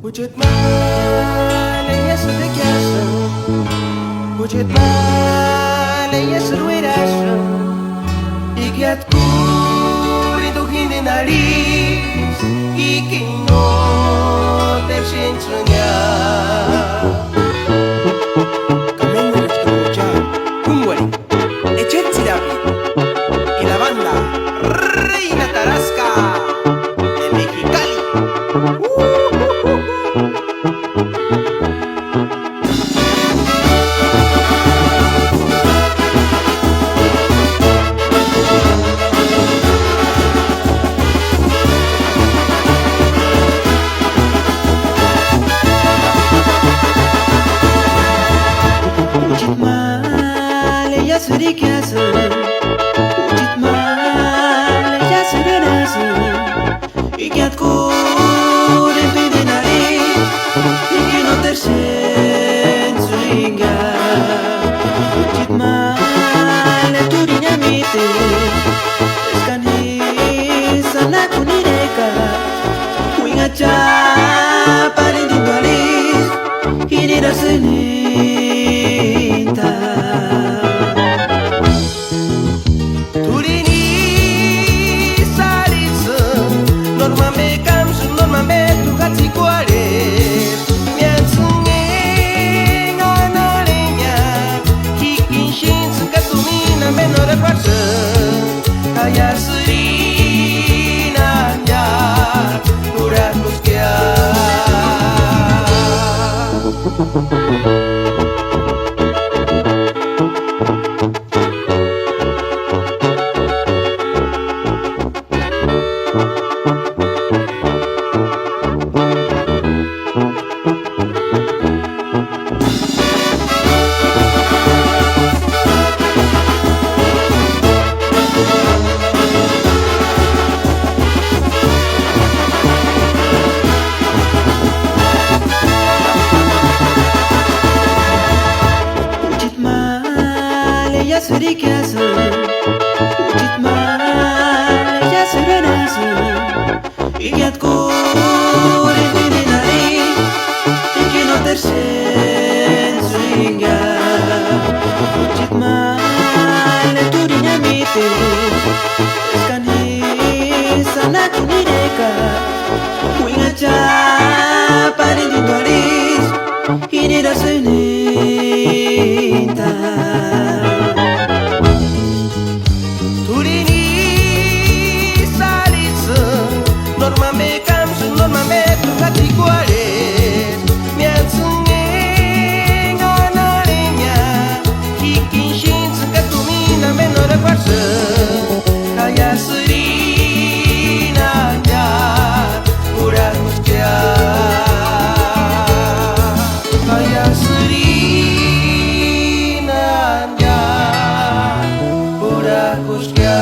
Pucet male sudah kiasa, pucet male seruirasa, ikiatku itu hindi nalis, ikino tersensunya. Kami ngurus kerja, kumwari, echet sidapi, y la banda Reina Tarasca de Mexicali. Pucet male ya sudah kiasa, pucet male ya sudah nasa, ikiatku dentro de nariz, ikino tersenso hingga. Pucet male tu dinamite, escanisa la kunireka, kuingacha paling tinggalis, ini rasanya. Turini saritsa, norma me kamsu, norma me tu hati kuares, miansunge nganalenya, hikin shinsu katumina menore parsa, kaya serinanya urakus kia. Ya sudah kiasa, pucet male ya sudah nasa, ikiatku dentro de nariz, ikino tersenso hingga. Pucet male tu dinamite, escanisa la kunireka, kuingacha paling tinggalis, ini rasanya. Norma me kamsu, norma me tu hati kuares, miansunge nganalenya, hikin shinsu katumina menore parsa, kaya serinanya urakus kia, kaya serinanya urakus kia.